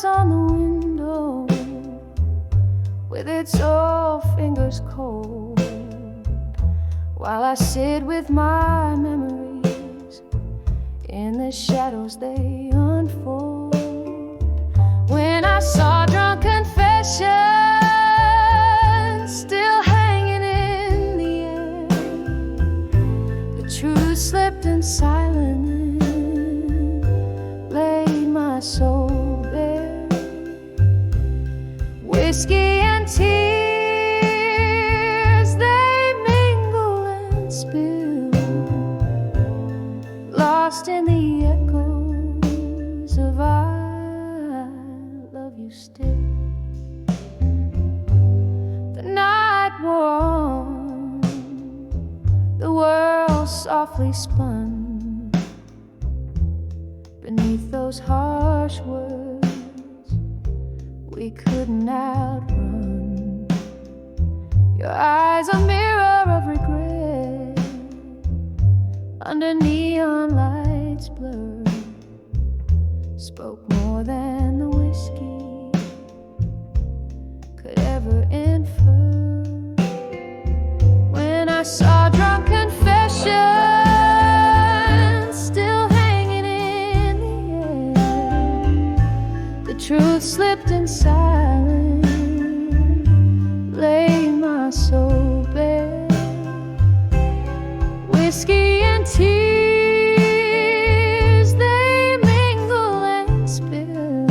glass on the window with its old fingers cold, while I sit with my memories in the shadows they unfold. When I saw drunk confessions still hanging in the air, the truth slipped in silence, laid my soul bare. Whiskey and tears, they mingle and spill, lost in the echoes of I love you still. The night wore on, the world softly spun beneath those harsh words we couldn't outrun. Your eyes a mirror of regret, under neon lights blurred, spoke more than the whiskey could ever infer. When I saw drunk confessions still hanging in the air, the truth slipped in silence, laid my soul bare. Whiskey and tears, they mingle and spill,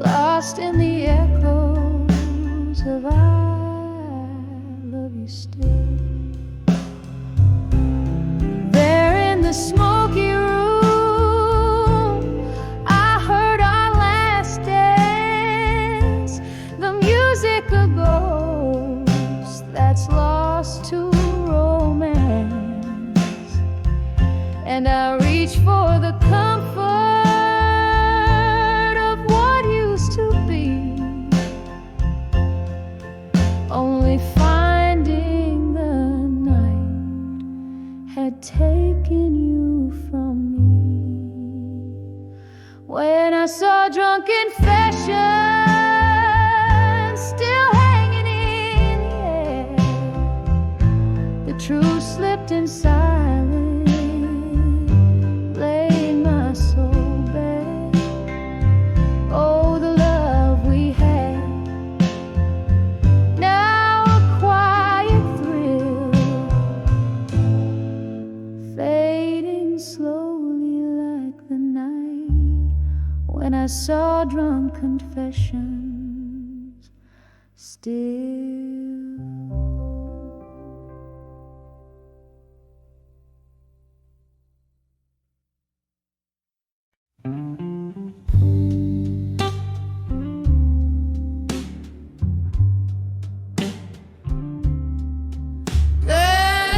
lost in the echoes of I love you still. There in the smoky room, I heard our last dance, the music a ghost that's lost to romance. And I reach for the comfort of what used to be, only finding the night had taken you from me. When I saw drunk confessions still hanging in the air, the truth slipped in silence, laid my soul bare. Oh, the love we had, now a quiet thrill, fading slowly like the night when I saw drunk confessions still.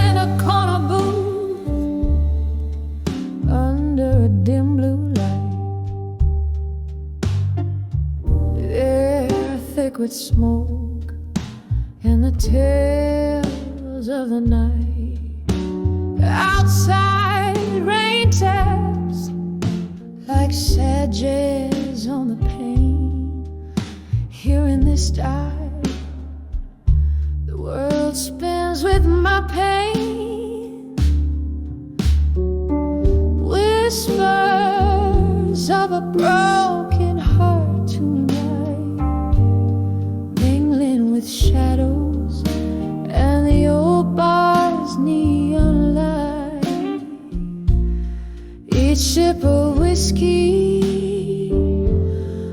In a corner booth under a dim blue light, the air thick with smoke and the tales of the night. Outside rain taps like sad jazz on the pane. Here in this dive, the world spins with my pain. Whispers of a broken heart tonight, mingling with shadows and the old bar's neon light. Each sip of whiskey,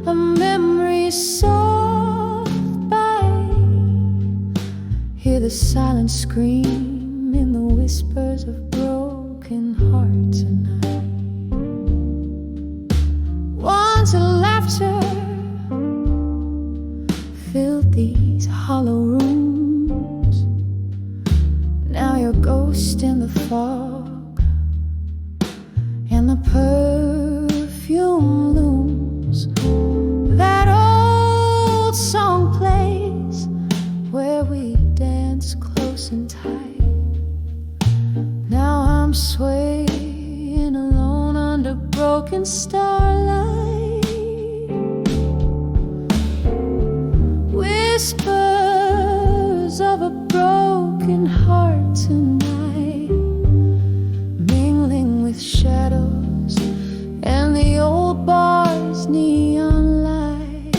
a memory soft bite. Hear the silent scream in the whispers of broken heart tonight. Once laughter filled these hollow rooms, now your ghost in the fog, and the perfume looms. That old song plays where we dance close and tight. Now I'm swaying alone under broken starlight. whispers of a broken heart tonight, mingling with shadows and the old bar's neon light.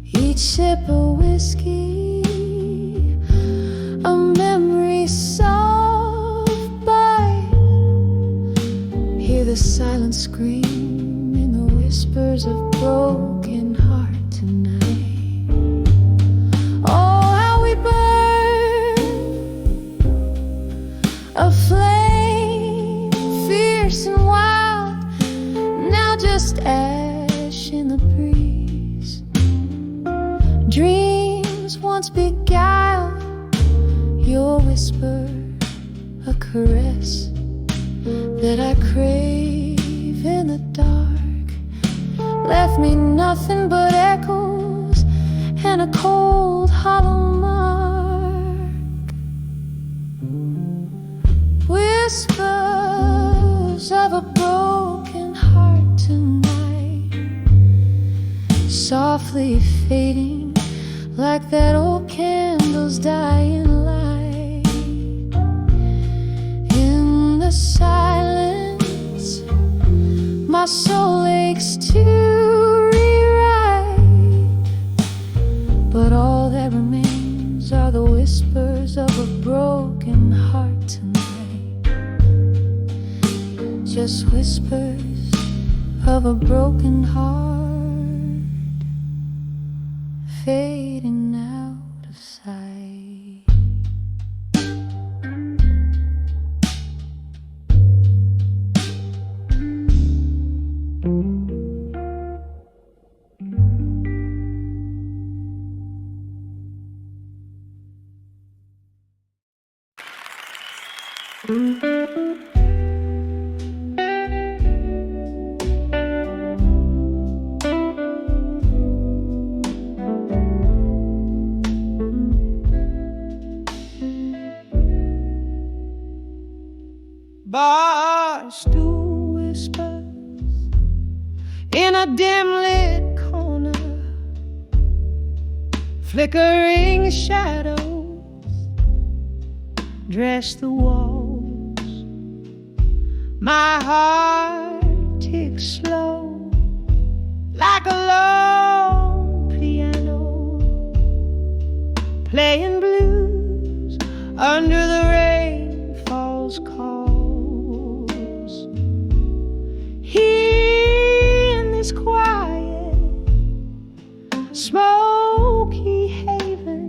Each sip of whiskey, a memory soft bite. Hear the silent scream in the whispers of broken heart tonight. Oh, how we burn, a flame fierce and wild, now just ash in the breeze. Dreams once beguiled, your whisper, a caress that I crave in the dark, left me nothing but echoes and a cold hollow mark. Whispers of a broken heart tonight, softly fading like that old candle's dying light. In the silence, my soul aches to rewrite, but all that remains are the whispers of a broken heart tonight. Just whispers of a broken heart, fading out of sight. Barstool whispers in a dim lit corner, flickering shadows dress the walls. My heart ticks slow like a long piano, playing blues under the rain falls calls. Here in this quiet, smoky haven,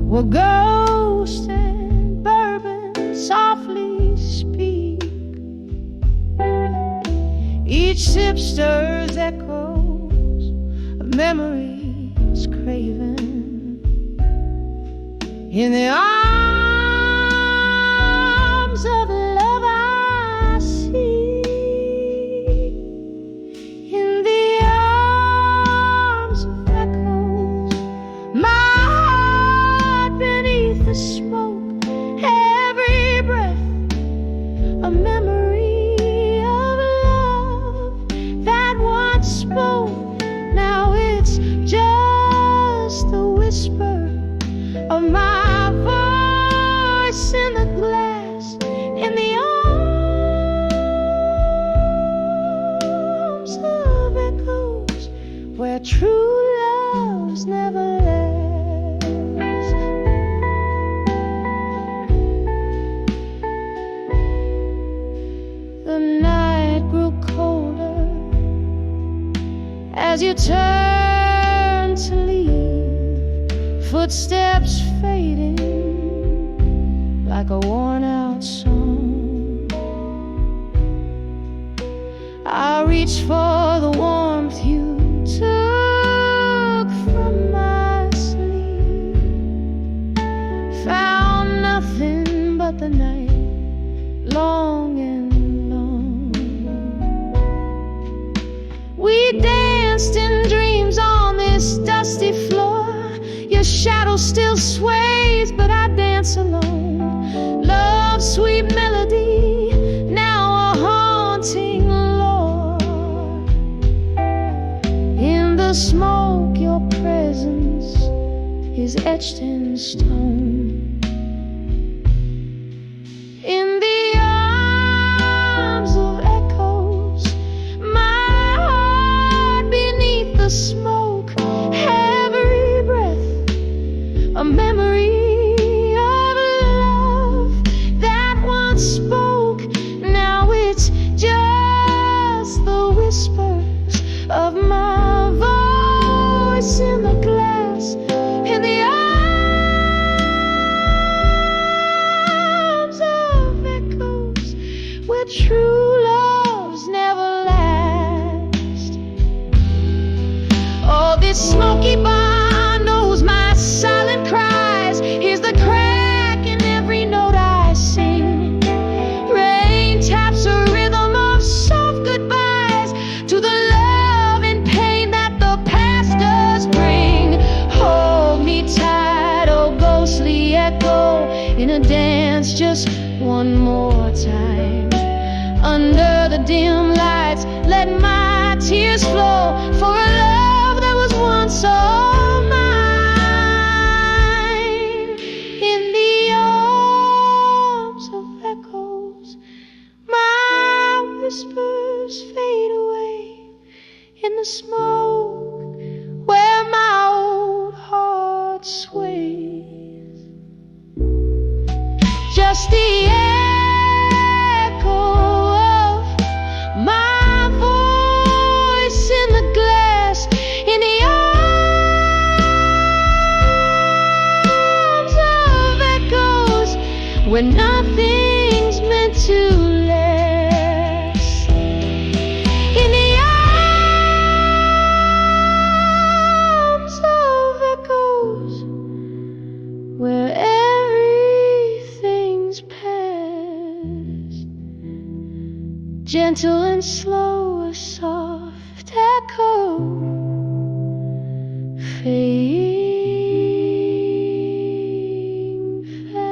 where ghosts and bourbon softly speak, each sip stirs echoes of memories craven. In the arms of love I see, in the arms of echoes, my heart beneath the smoke, every breath a memory of love that once spoke. Now it's just the whisper of my voice in the glass, in the arms of echoes, where true loves never last. The night grew colder as you turned to leave, footsteps fading like a worn-out song. I reached for the warmth you took from my sleeve, found nothing but the night, long and long. We danced in dreams on this dusty floor. Your shadow still sways, but I dance alone. Love's sweet melody, now a haunting lore. In the memories etched in stone. In the arms of echoes, my heart beneath the smoke, every breath a memory of love that once spoke. Now it's just the whispers of my voice in the glass, in the arms of echoes, where true loves never last. Oh, this smoky bar knows my silent cries. Here's the crack in every note I sing. Rain taps a rhythm of soft goodbyes to the love and pain that the past does bring. Hold me tight, oh ghostly echo, in a dance just one more time. Under the dim lights, let my tears flow for a love that was once all mine. In the arms of echoes, my whispers fade away in the smoke where my old heart sways. Just the echo of my voice in the glass, in the arms of echoes, where nothing's meant to last. In the arms of echoes, where everything's past. Gentle and slow, a soft echo, fading fast.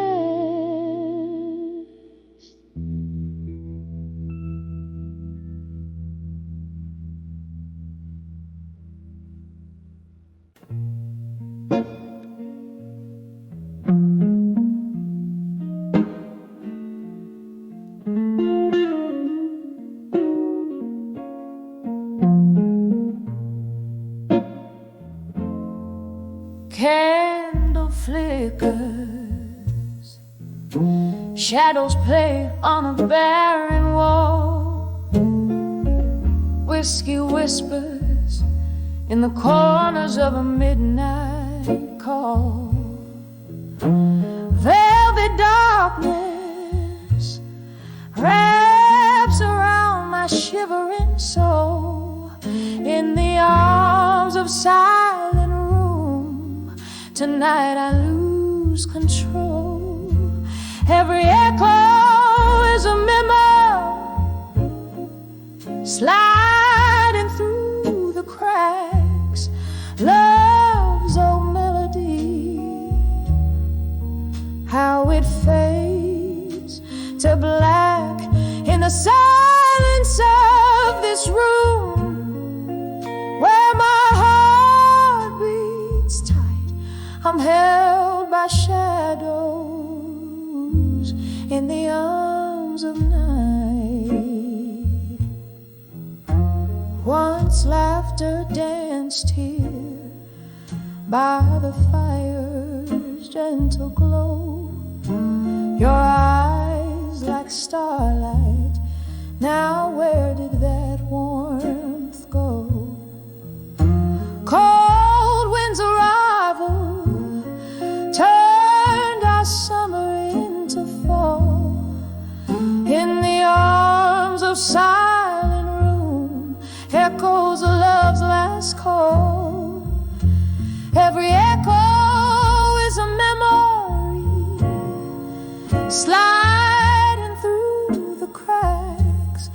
Candle flickers, shadows play on a barren wall. Whiskey whispers in the corners of a midnight call. Velvet darkness wraps around my shivering soul. In the arms of silent room, tonight I lose control. Every echo is a memory sliding through the cracks. Love's old melody, how it fades to black in the silence of this room, where my heart beats tight. I'm held by shadows in the arms of night. Once laughter danced here by the fire's gentle glow. Your eyes like starlight, now where did that warmth go? Cold wind's arrival turned our summer into fall. In the arms of silent room echoes of love's last call. Every echo is a memory sliding through the cracks.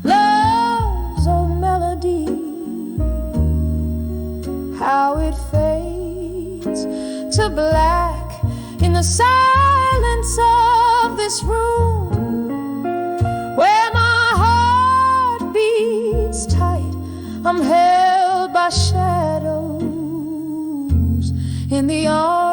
Love's old melody, how it fades to black in the silence of this room, where my heart beats tight. I'm held by shadows in the arms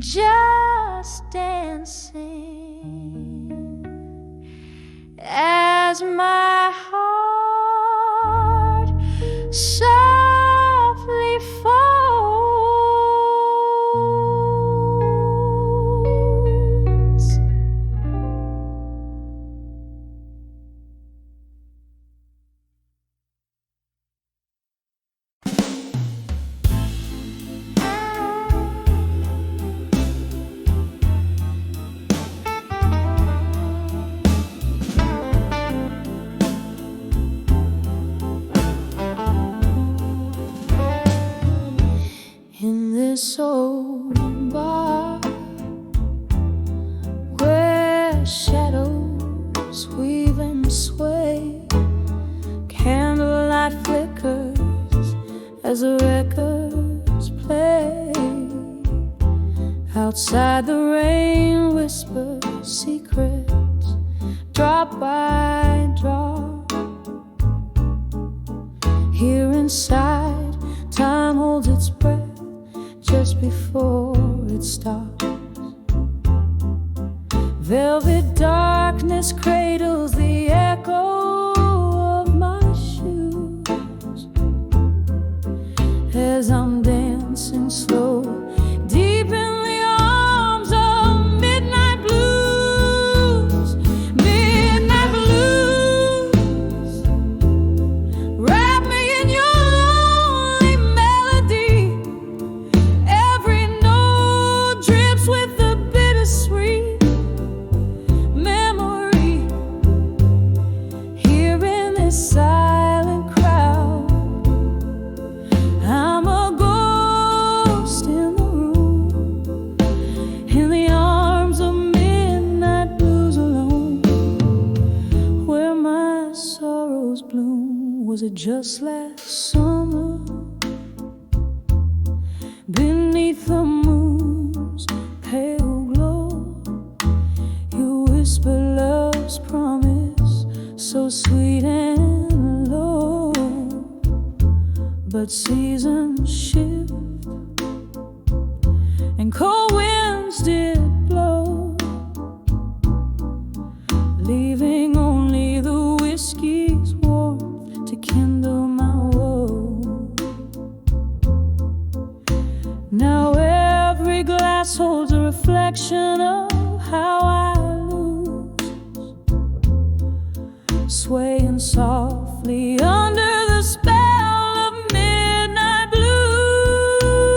just dancing as my heart softly folds. In this old bar where shadows weave and sway, candlelight flickers as the records play. Outside the rain whispers secrets, drop by drop. Here inside, time holds its breath just before it stops. Velvet darkness cradles the echo of my shoes as I'm dancing slow, deep in the arms of midnight blues. Midnight blues, wrap me in your lonely melody. Every note drips with the bittersweet memory. Here in this silent crowd, I'm a ghost in the room, in the arms of midnight blues alone, where my sorrows bloom. Was it just last summer? Beneath the moon's pale glow, you whisper love's promise, so sweet and low. But seasons shift and cold winds did blow, leaving only the whiskey's warmth to kindle my woe. Now every glass holds a reflection of how I lose, swaying softly under the spell of midnight blues.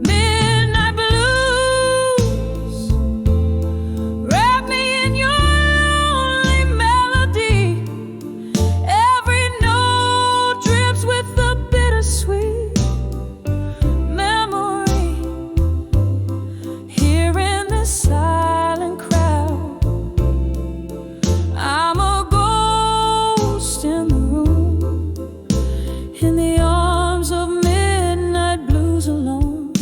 Midnight blues, wrap me in your lonely melody. Every note drips with the bittersweet memory. Here in this silent crowd, I'm a ghost in the room, in the arms of midnight blues alone,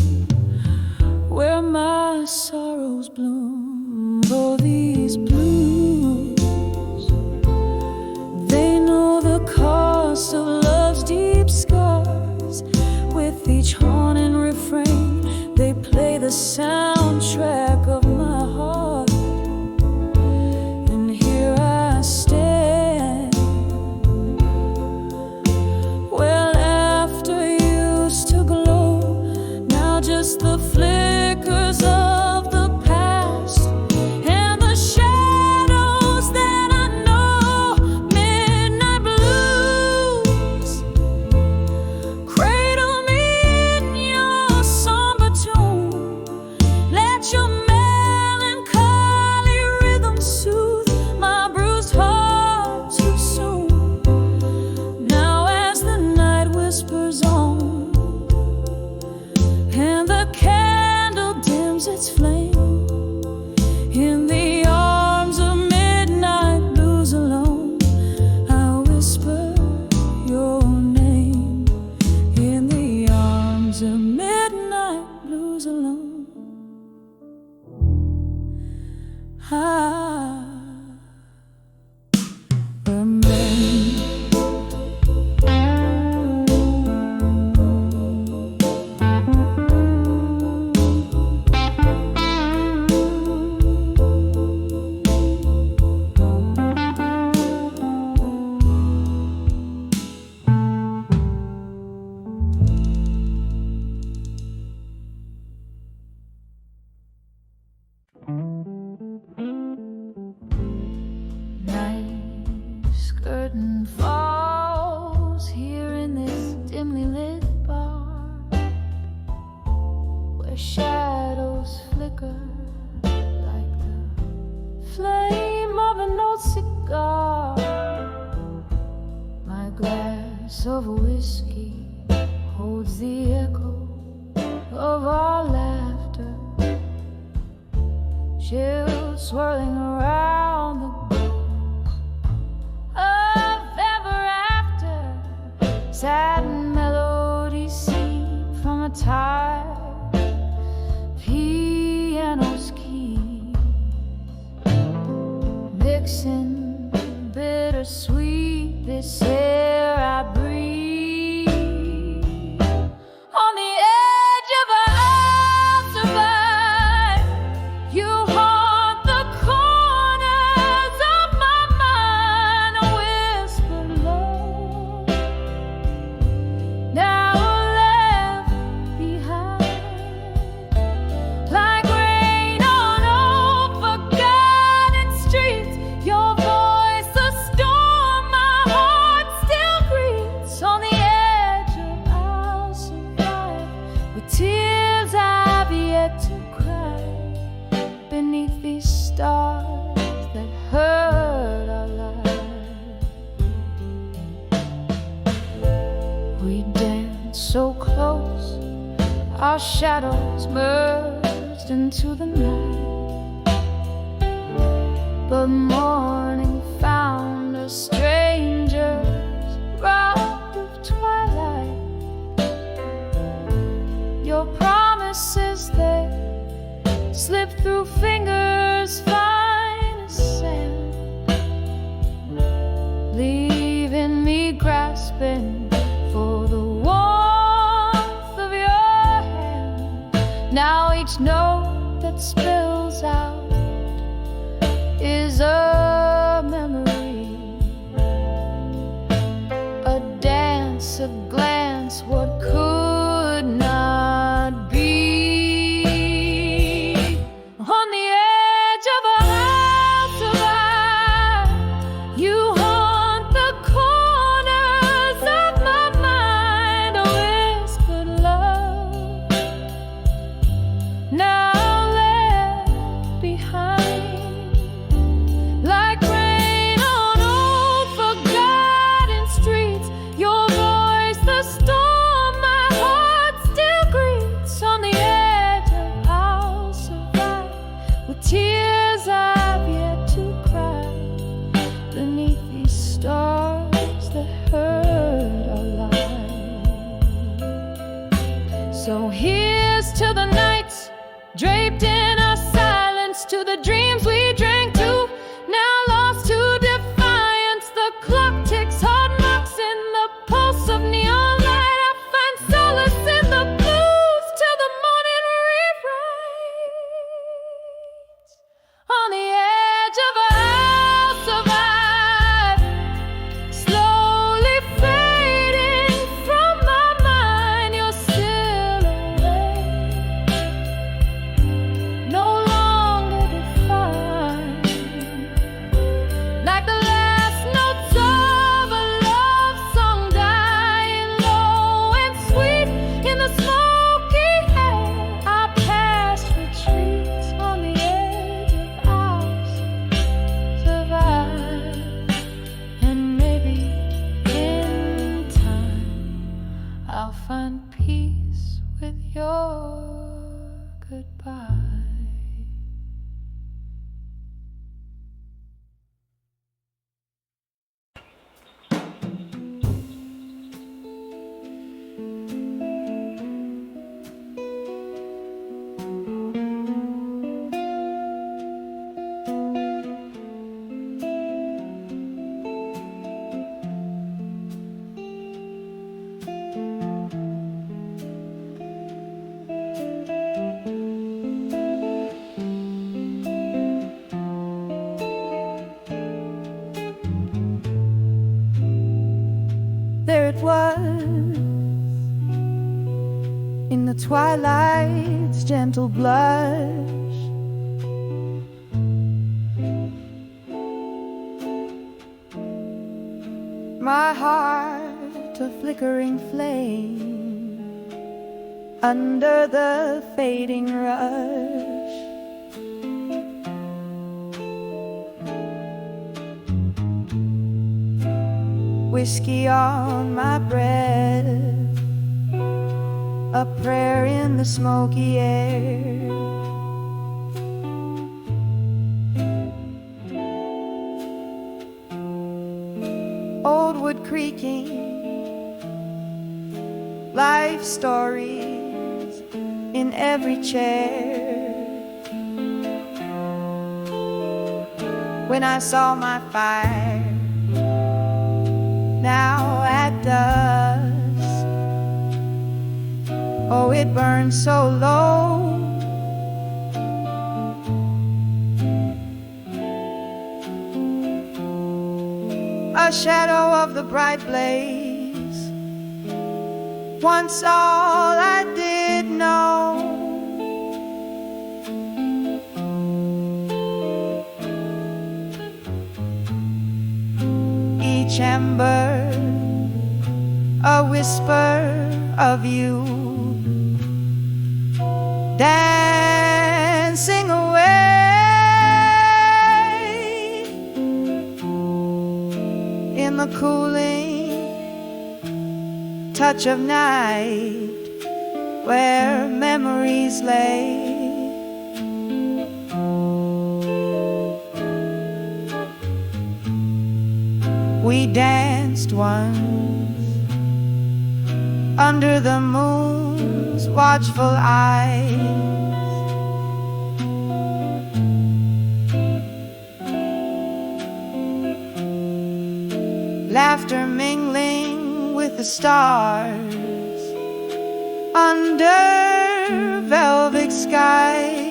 where my sorrows bloom. Oh, these blues, they know the cost of love's deep scars. With each haunting refrain, they play the soundtrack of my heart. And here I stand, well, after used to glow, now just the flickers of the past and the shadows that I know. Midnight blues, cradle me in your somber tune. Let your melancholy rhythm soothe my bruised heart too soon. Now as the night whispers on and the candle dims its flame, in the arms of midnight blues alone, I whisper your name. In the arms of midnight blues alone, I remain. shadows flicker like the flame of an old cigar. My glass of whiskey holds the echo of our laughter, chills swirling around the globe of ever after. Sad melodies seep from a tired piano's keys, mixing bittersweet this air I breathe. On the edge of I'll survive. You haunt the corners of my mind, a whispered love now left behind, like rain on old forgotten streets. Your voice a storm my heart still greets. On the edge of I'll survive, with tears I've yet to cry, beneath these stars that hurt our lives. We danced so close, our shadows merged into the night, but morning found us strangers, robbed of twilight. Your promises, they slip through fingers fine as sand, leaving me grasping for the warmth of your hand. Now each note that spills out is a memory, a dance, a glance, what could not be. On the edge of I'll survive. You haunt the corners of my mind, a whispered love now left behind, like rain on old forgotten streets. Your voice the storm my heart still greets. On the edge of I'll survive, with tears I've yet to cry, beneath these stars that hurt our lives. So here's to the nights draped in our silence, to the dreams we drank to, now lost to defiance. The clock ticks, hard marks in the pulse of neon light. I find solace in the blues till the morning rewrites. On the edge of I'll survive, slowly fading from my mind. Your silhouette, no longer defined, like the last notes of a love song dying low and sweet in the smoky air. Our past retreats. On the edge of I'll survive, and maybe in time I'll find peace with your goodbye. There it was, in the twilight's gentle blush, my heart a flickering flame, under the fading rush. Whiskey on my breath, a prayer in the smoky air. Old wood creaking, life stories in every chair. When I saw my fire now at dusk, oh, it burned so low. A shadow of the bright blaze, once all I did know. Each ember, a whisper of you, dancing away in the cooling touch of night where memories lay. We danced once under the moon's watchful eyes. Laughter mingling with the stars under velvet skies.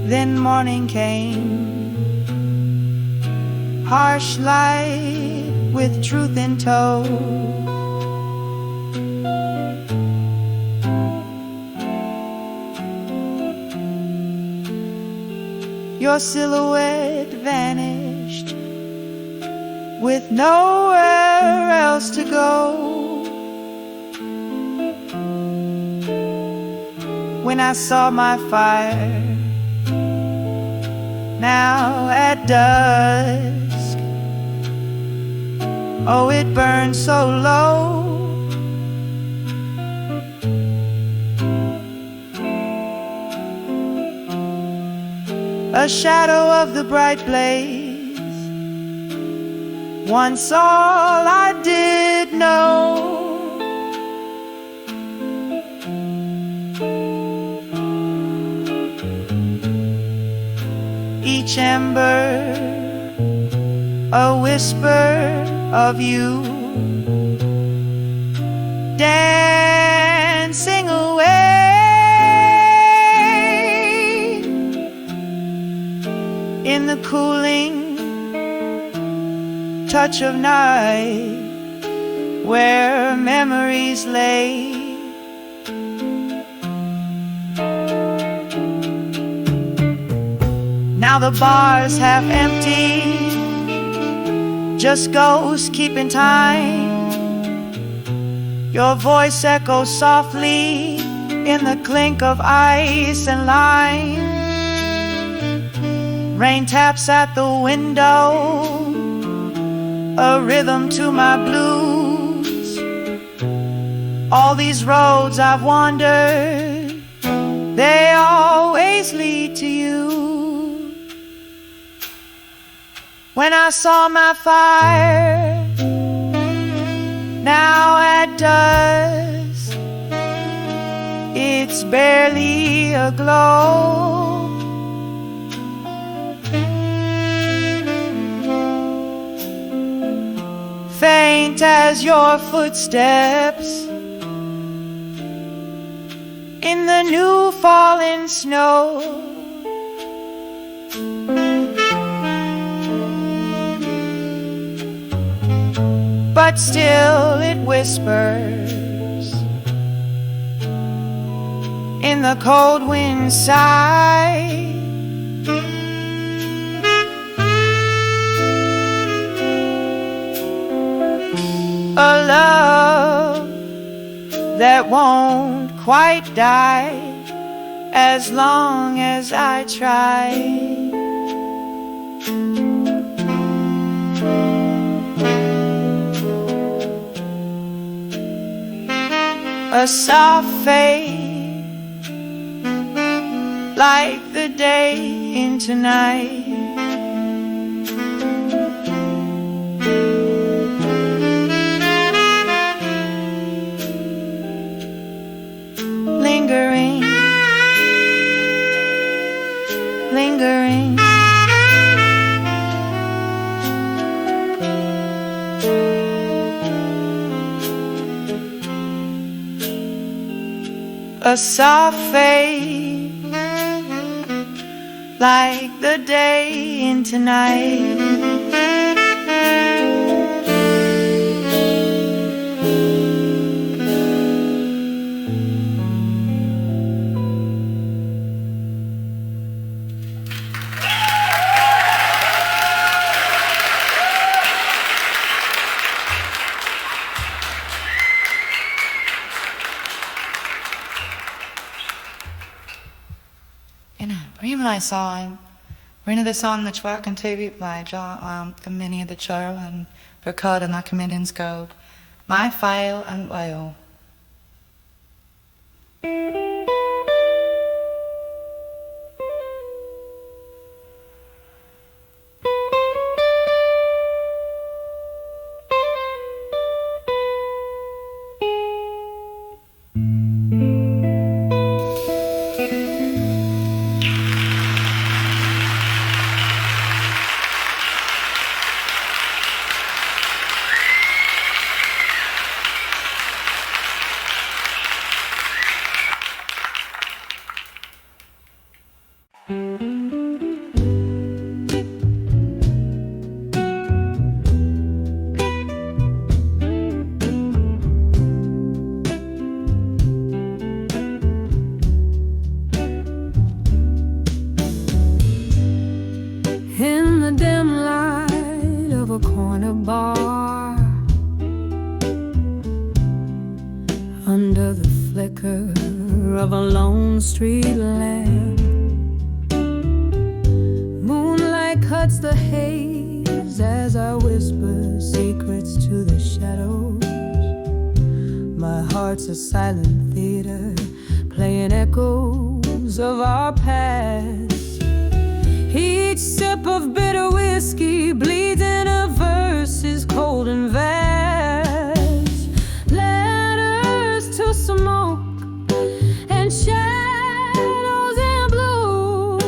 Then morning came, harsh light with truth in tow. Your silhouette vanished with nowhere else to go. When I saw my fire now at dusk, oh, it burned so low. A shadow of the bright blaze, once all I did know. Each ember, a whisper of you, dancing away in the cooling touch of night where memories lay. Now the bar's half empty, just ghosts keeping time. Your voice echoes softly in the clink of ice and lime. Rain taps at the window, a rhythm to my blues. All these roads I've wandered, they always lead to you. When I saw my fire now at dusk, it's barely a glow. Faint as your footsteps in the new fallen snow. But still it whispers in the cold wind sigh. a love that won't quite die as long as I try. A soft fade, like the day into night. Lingering, lingering. A soft fade, like the day into night. I saw rented the song The Track and TV by many of the Charles and record in the comedian scope. My file and whale. Under the flicker of a lone street lamp, moonlight cuts the haze as I whisper secrets to the shadows. My heart's a silent theater, playing echoes of our past. Each sip of bitter whiskey bleeds in a verses cold and vast. Letters to smoke and shadows in blue.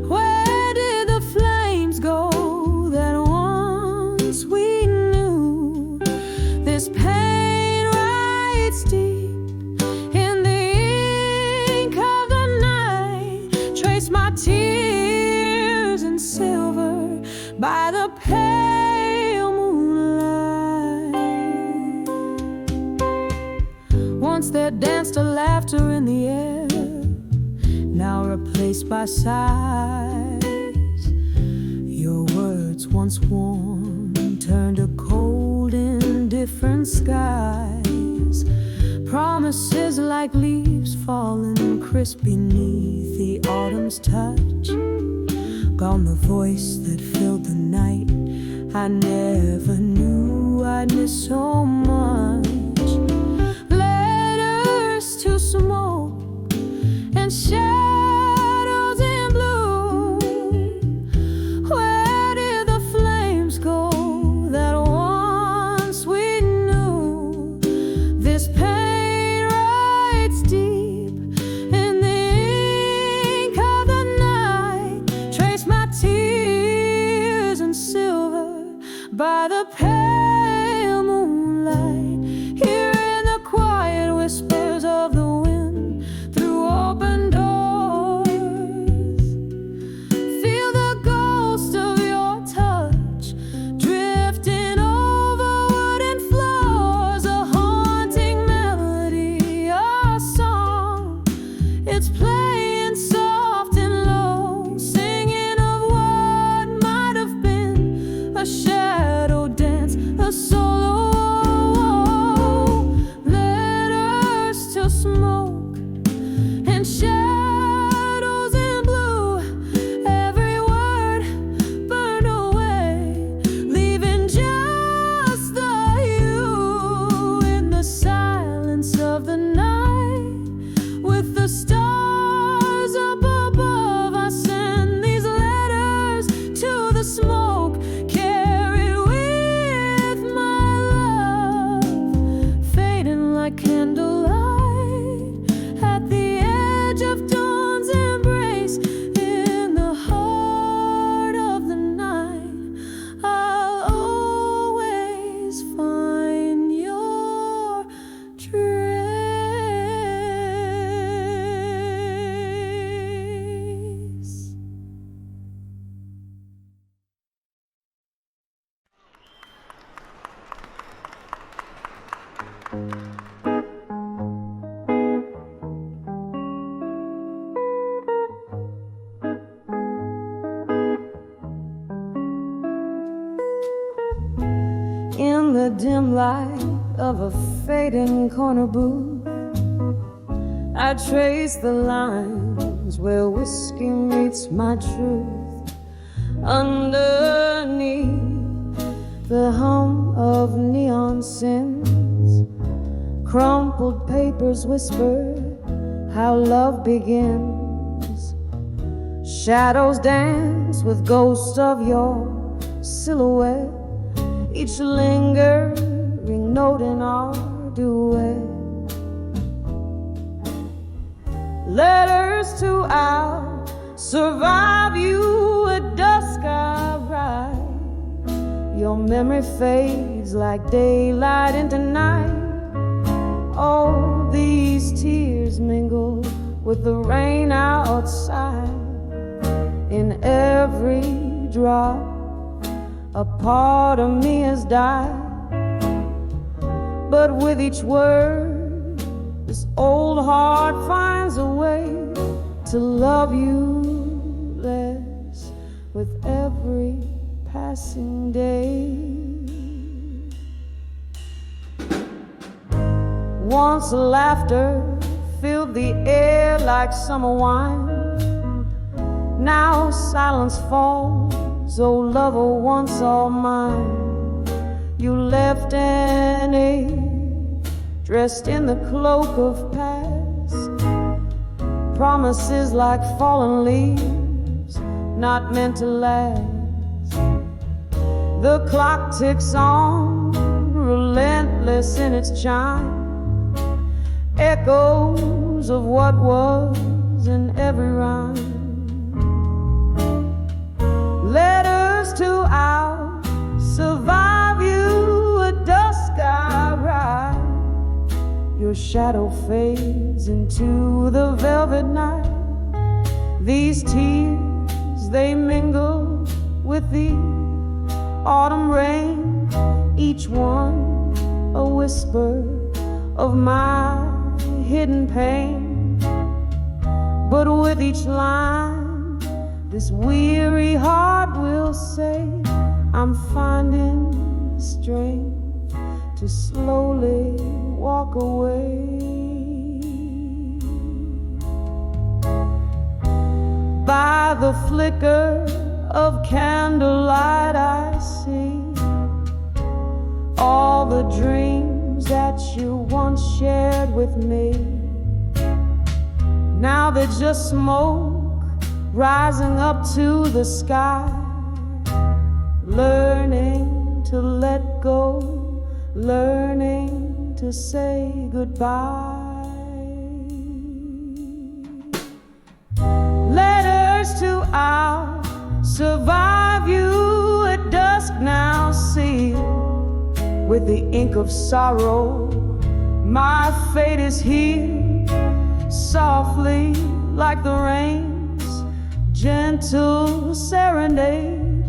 Where did the flames go that once we knew? This pain writes deep in the ink of the night. Trace my tears in silver by the pale moonlight. Once there danced a laughter in the air, now replaced by sighs. Your words once warm turned to cold, indifferent skies. Promises like leaves falling crisp beneath the autumn's touch. Gone the voice that filled the night. I never knew I'd miss so much. Letters to smoke and shadows in blue. Where did the flames go that once we knew? This pain writes deep in the ink of the night. Trace my tears in silver by the pale moonlight. Here in the quiet whispers of the wind through open doors. Feel the ghost of your touch drifting over wooden floors. A haunting melody, a song. It's playing soft and low, singing of what might have been a shadow dance, a solo In the dim light of a fading corner booth, I trace the lines where whiskey meets my truth. Underneath the hum of neon sins, crumpled papers whisper how love begins. Shadows dance with ghosts of your silhouette, each lingering note in our duet. Letters to out-survive you at dusk I write. Your memory fades like daylight into night. Oh, these tears mingle with the rain outside. In every drop a part of me has died. But with each word, this old heart finds a way to love you less with every passing day. Once laughter filled the air like summer wine. Now silence falls, oh lover once all mine. You left an age dressed in the cloak of past, promises like fallen leaves, not meant to last. The clock ticks on, relentless in its chime, echoes of what was in every rhyme. Letters to out-survive you at dusk I ride. Your shadow fades into the velvet night. These tears, they mingle with the autumn rain, each one a whisper of my hidden pain. But with each line, this weary heart will say, I'm finding strength to slowly walk away. By the flicker of candlelight I see all the dreams that you once shared with me. Now they're just smoke rising up to the sky, learning to let go, learning to say goodbye. Letters to out-survive you at dusk now sealed with the ink of sorrow. My fate is here, softly like the rain's gentle serenade.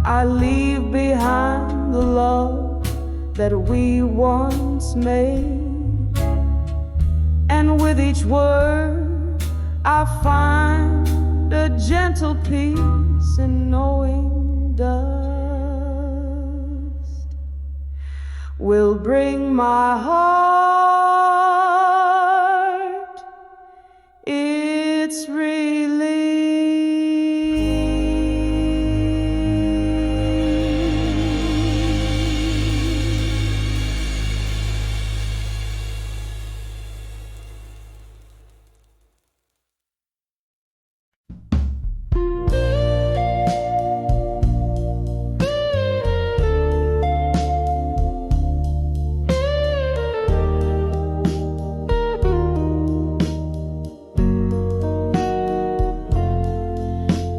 I leave behind the love that we once made. And with each word I find a gentle peace in knowing dust will bring my heart its relief.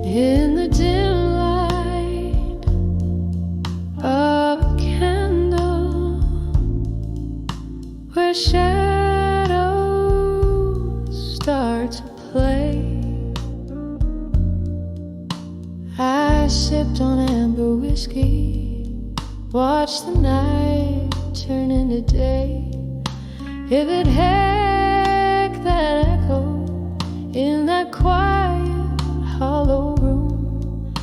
In the dim light of a candle, where shadows start to play, I sipped on amber whiskey, watched the night turn into day. If it had that echo in that quiet, hollow room,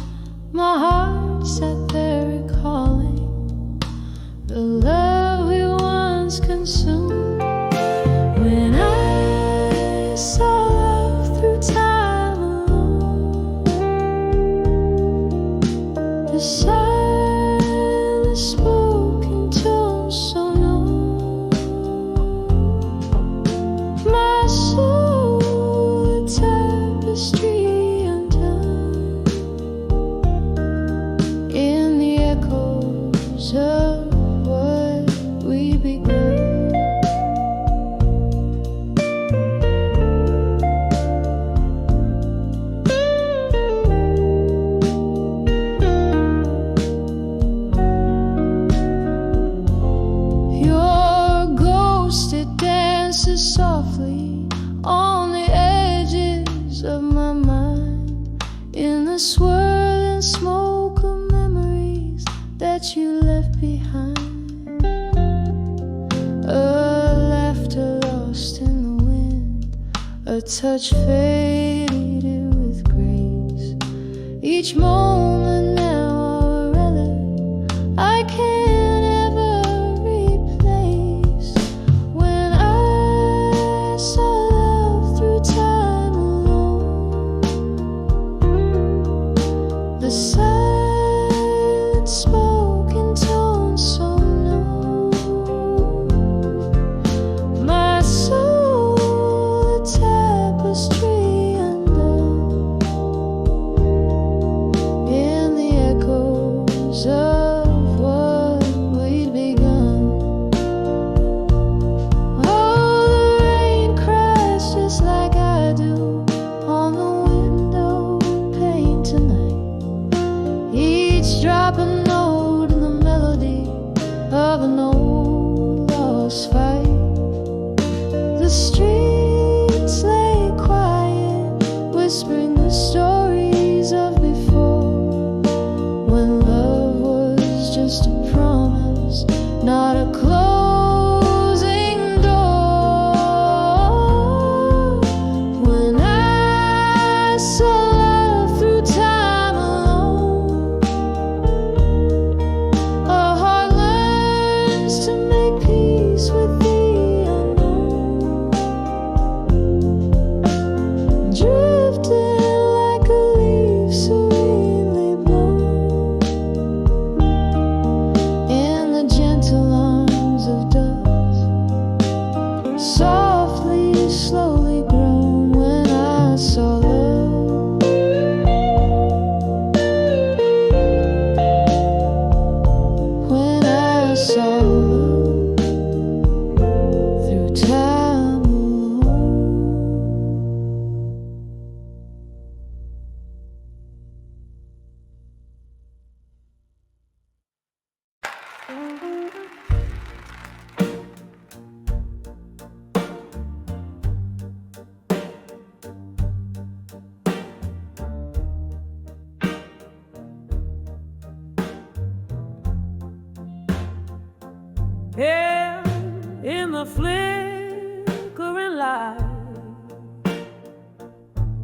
my heart sat there recalling the love we once consumed. When I saw love through time alone, the silent spoken tone so known, my soul a tapestry undone in the echoes of what we began. Softly on the edges of my mind, in the swirling smoke of memories that you left behind. A laughter lost in the wind, a touch faded with grace. Each moment now a relic I can't ever replace. When I saw love through time alone, the silent spoken tone so known, my soul a tapestry undone in the echoes of what we'd begun. Just like I do on the window pane tonight, each drop a note in the melody of an old lost fight. The streets lay quiet, whispering the stories of before, when love was just a promise, not a closing door. When I saw love through time alone, a heart learns to make peace with the unknown, drifting like a leaf serenely blown in the gentle arms of dust, softly, slowly grown. When I saw love, when I saw love through time alone. Here in the flickering light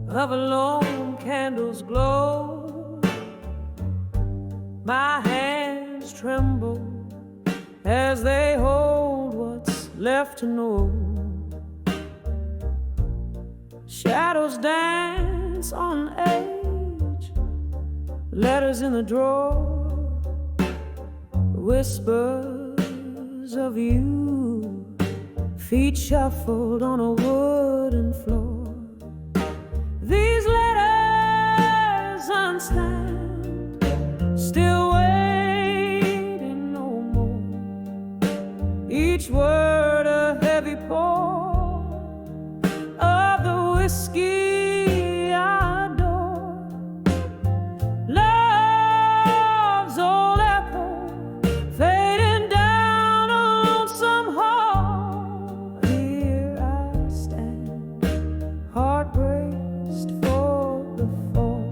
of a lone candle's glow, my hands tremble as they hold what's left to know. Shadows dance on age, letters in the drawer, whispers of you, feet shuffled on a wooden floor. These letters unstamped, still waiting no more. Each word a heavy pour of the whiskey I adore. Love's old echo fading down a lonesome hall. Here I stand, heart braced for the fall.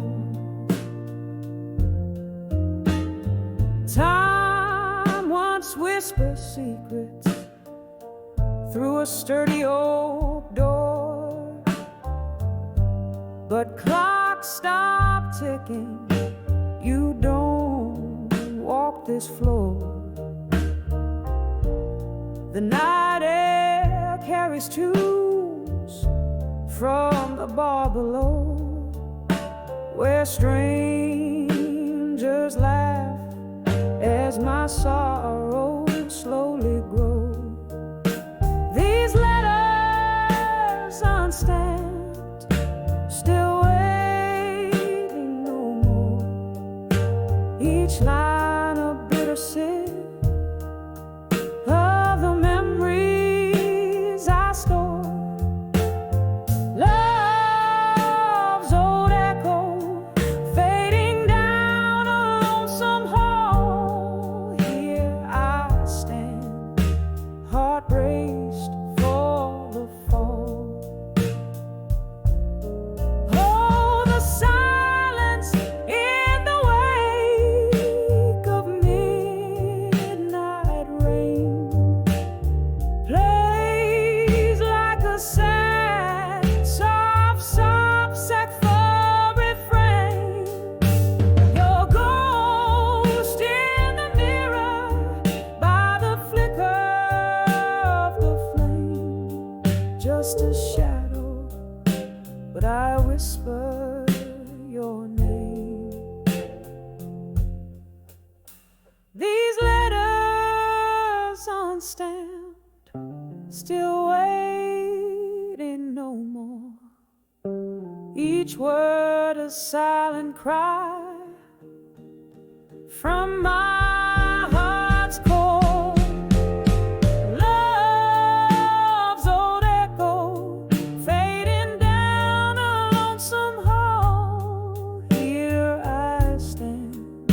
Time once whispered secrets through a sturdy oak door. But clocks stop ticking, you don't walk this floor. The night air carries tunes from the bar below, where strangers laugh as my sorrows slowly grow. These letters unstamped, still waiting no more. Each line a bitter sip of the memories I store. Love's old echo fading down a lonesome hall. Here I stand, heart braced for the fall. Oh, the silence in the wake of midnight rain plays like a sad, soft saxophone refrain. Your ghost in the mirror by the flicker of the flame, just a shadow, but I whisper your name. These letters unstamped, still waiting no more. Each word a silent cry from my heart's core. Love's old echo fading down a lonesome hall. Here I stand,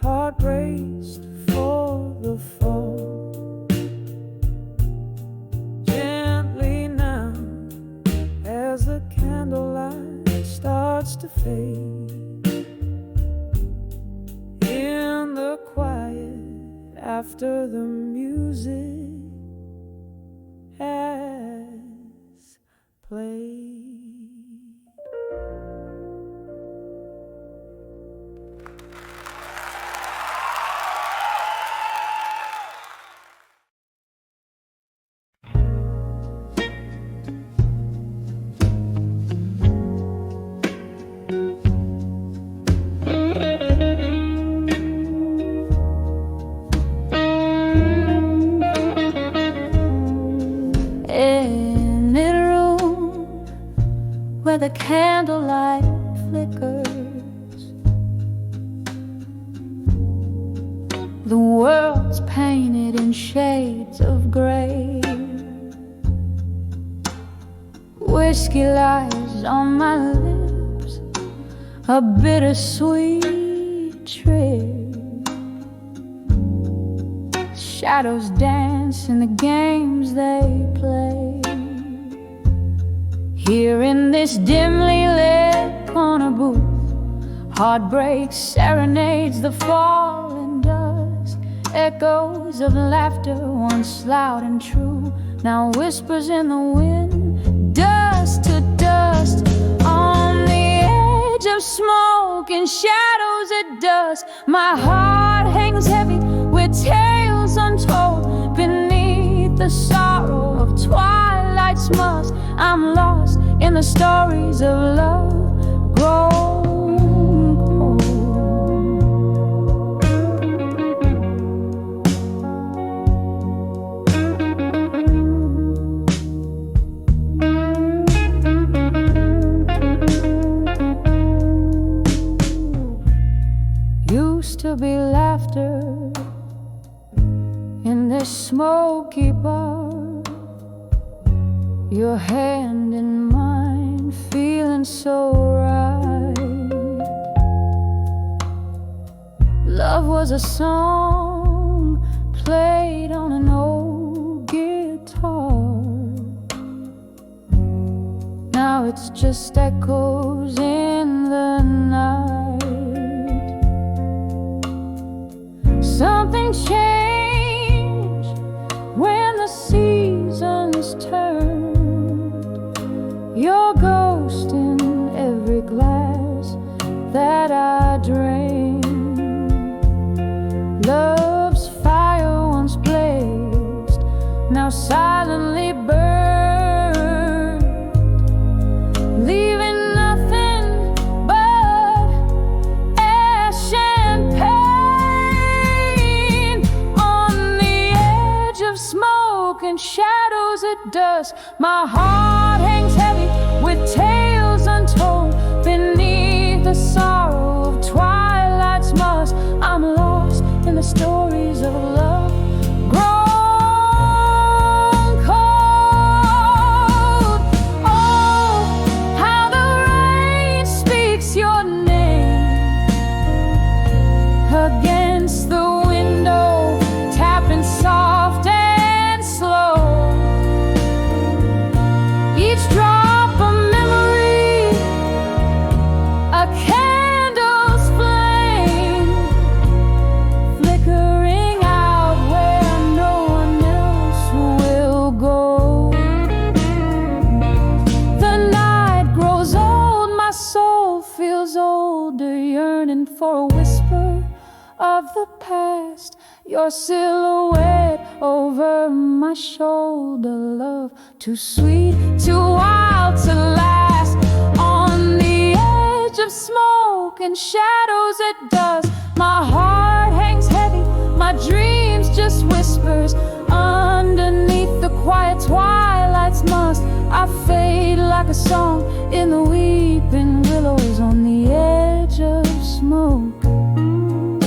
heart braced for the fall. Gently now, as the candlelight starts to fade, in the quiet after the music has played. In a room where the candlelight flickers, the world's painted in shades of gray. Whiskey lies on my lips, a bittersweet trick. Shadows dance in the games they play. Here in this dimly lit corner booth, heartbreak serenades the falling dusk. Echoes of laughter once loud and true, now whispers in the wind. Dust to dust on the edge of smoke and shadows at dusk. My heart hangs heavy with tales untold beneath the sorrow of twilight's musk. I'm lost in the stories of love grown cold. Used to be laughter in this smoky bar, your hand in mine, feeling so right. Love was a song played on an old guitar. Now it's just echoes in the night. Something changed when the season smoke and shadows at dusk. My heart hangs heavy with tales untold beneath the sorrow of twilight's musk. I'm lost in the stories of love grown cold. Oh, how the rain speaks your name against the window, tapping soft and slow. Each drop a memory, a candle's flame, flickering out where no one else will go. The night grows old, my soul feels older, yearning for a whisper of the past. Your silhouette over my shoulder, love too sweet, too wild to last. On the edge of smoke and shadows at dusk, my heart hangs heavy, my dreams just whispers. Underneath the quiet twilight's musk, I fade like a song in the weeping willows. On the edge of smoke and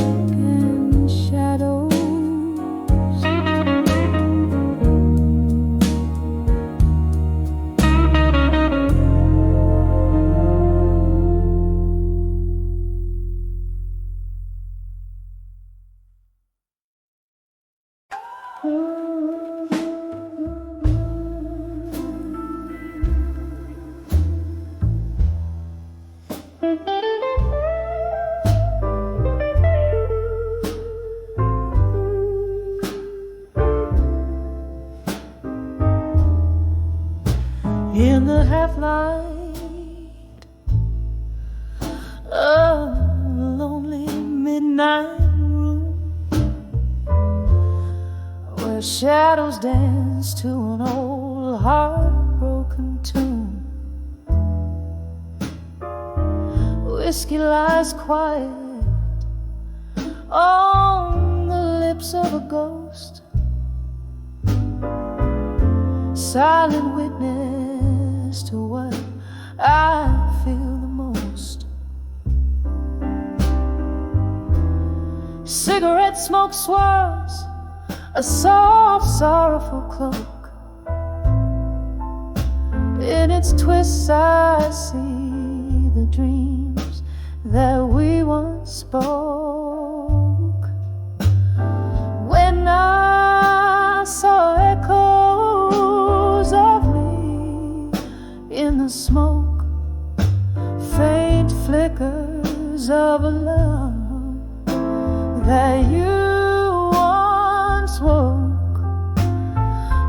shadows. In the half-light of a lonely midnight room, where shadows dance to an old heartbroken tune, whiskey lies quiet on the lips of a ghost, silent witness to what I feel the most. Cigarette smoke swirls a soft, sorrowful cloak. In its twists I see the dreams that we once spoke. When I saw echoes of me in the smoke, faint flickers of a love that you once woke,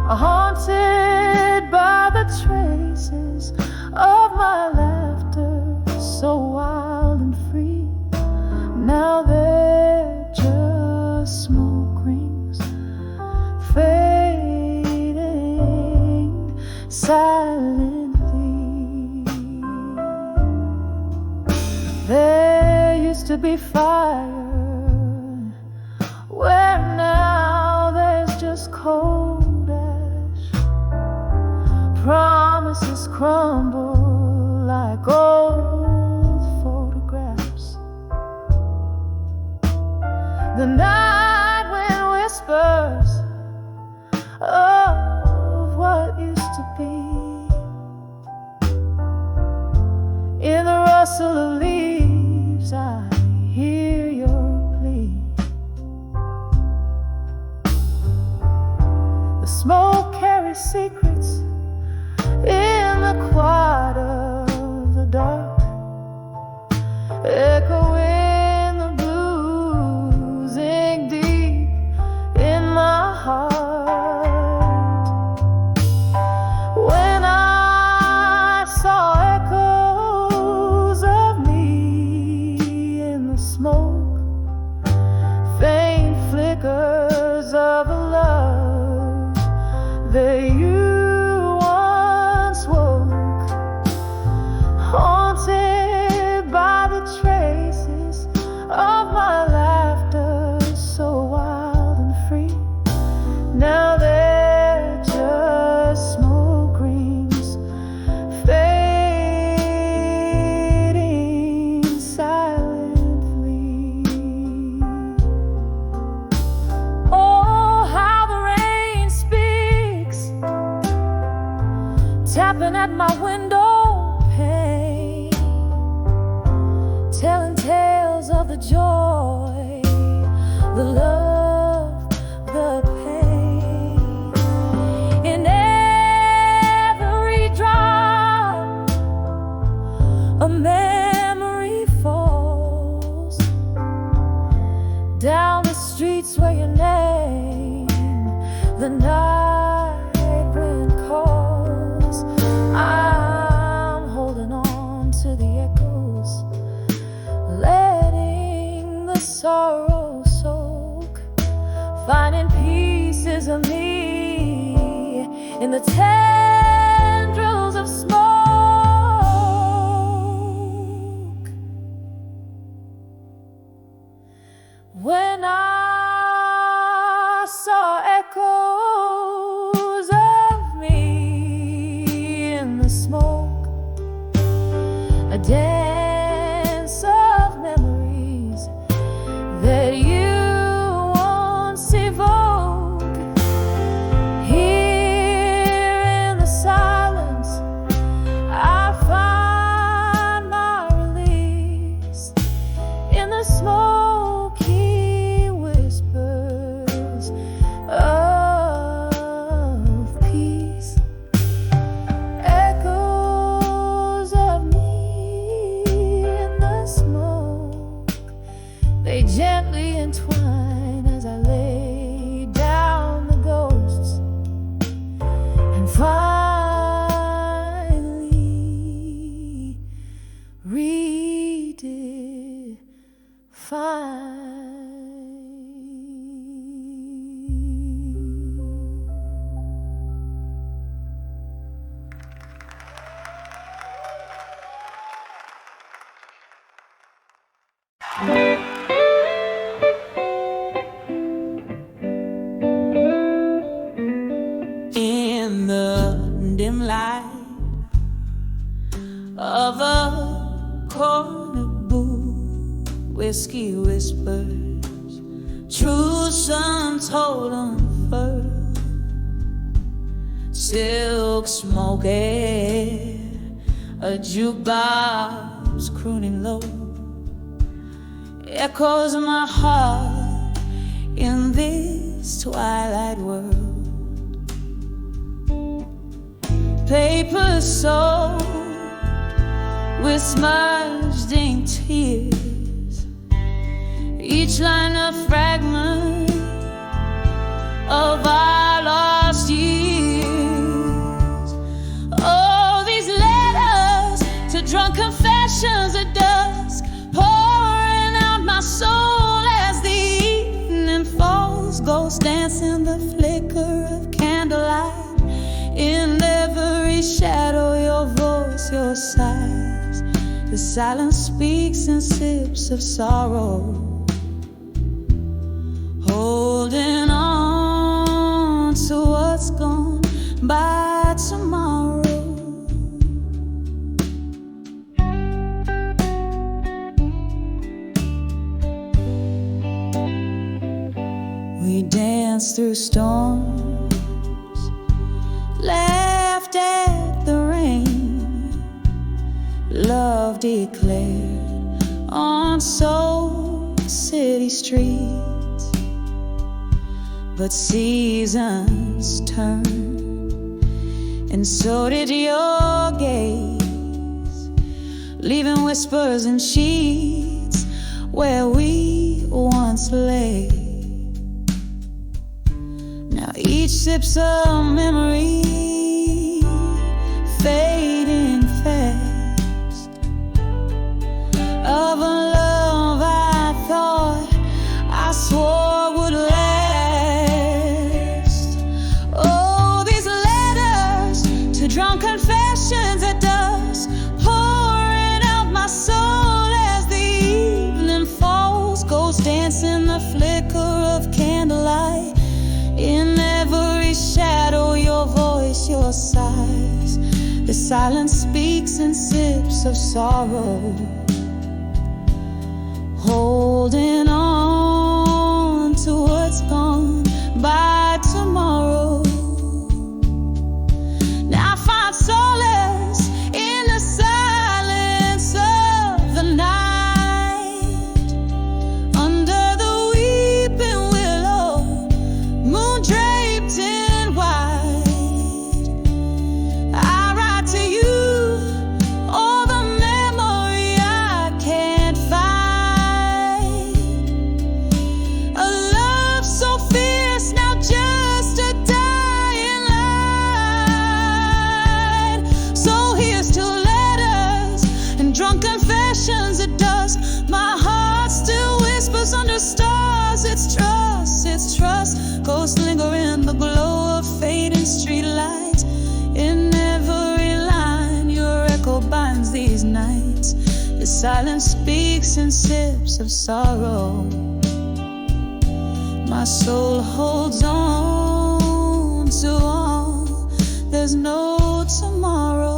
haunted by the traces of my laughter, so wild and free. Now they're just smoke rings fading silently. There used to be fire where now there's just cold ash. Promises crumble like old photographs. The night wind whispers of what used to be. In the rustle of leaves I hear your plea. The smoke carries secrets in the quiet of the dark, echoing the blues ink deep in my heart. When I saw echoes of me in the smoke, faint flickers of a love that you once woke, haunted by the traces of my laughter, so wild and free. Now there at my window pane, telling tales of the joy, the love, the pain. In every drop, a memory falls down the streets where your name, the night wind calls. I'm holding on to the echoes, letting the sorrow soak, finding pieces of me in the tendrils of smoke. When I saw echoes of me in the smoke, a dance of memories that you once evoked. Here in the silence, I find my release in the smoky whispers of peace. Echoes of me in the smoke, they gently entwine as I lay down the ghosts and finally in the dim light of a corner booth, whiskey whispers, truths untold unfurled, silk smoke air, a jukebox crooning low, echoes of my heart in this twilight world. Paper soaked with smudged ink tears, each line a fragment of our lost years. Oh, these letters to drunk confessions at dusk, pouring out my soul as the evening falls. Ghosts dance in the flicker of candlelight, in every shadow your voice, your sighs. The silence speaks in sips of sorrow, holding on to what's gone by tomorrow. We danced through storms, laughed at the rain, love declared on Soul City streets. But seasons turn, and so did your gaze, leaving whispers in sheets where we once lay. Now each sip's a memory, fading fast, of a love I thought, I swore would last. Oh, these letters to drunk confessions at dusk, pouring out my soul as the evening falls. Ghosts dance in the flicker of candlelight, in every shadow your voice, your sighs. The silence speaks in sips of sorrow, holding on to what's gone by tomorrow. Now I find solace in the glow of fading streetlights. In every line, your echo binds these nights. Your silence speaks in sips of sorrow. My soul holds on to all. There's no tomorrow.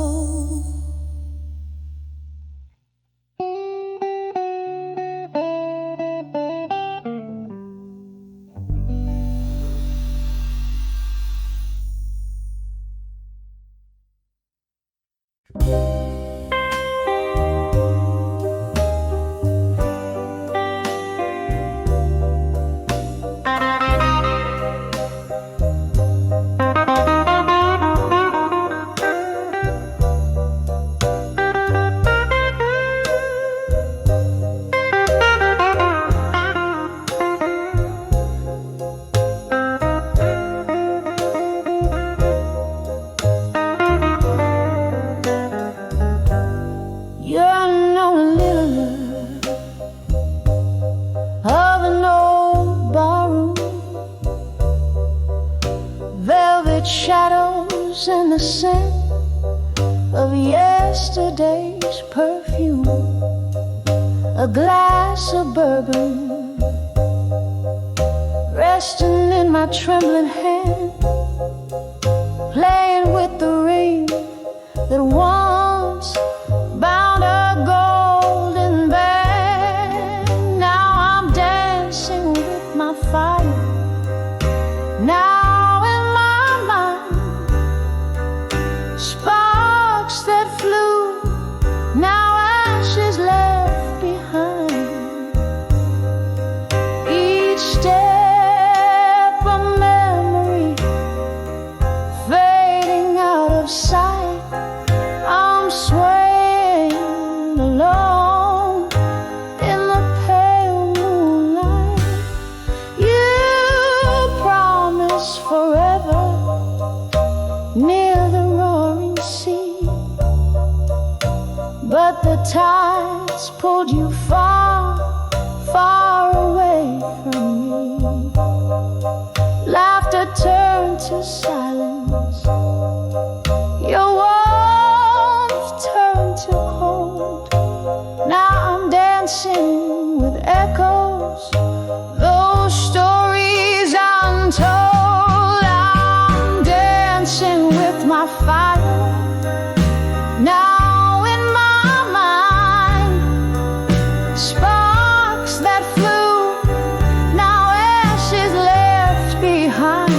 Shadows and the scent of yesterday's perfume, a glass of bourbon resting in my trembling hand, playing with the ring that once bound a golden band. Now I'm dancing with my fire. Now sparks that flew, now ashes left behind. Each step a memory fading out of sight. I'm swaying alone in the pale moonlight. You promised forever near the roaring sea, but the tides pulled you far, far away from me. Laughter turned to silence, your warmth turned to cold. Now I'm dancing with echoes, those stories untold. I'm dancing with my fire. Now in my mind, sparks that flew, now ashes left behind.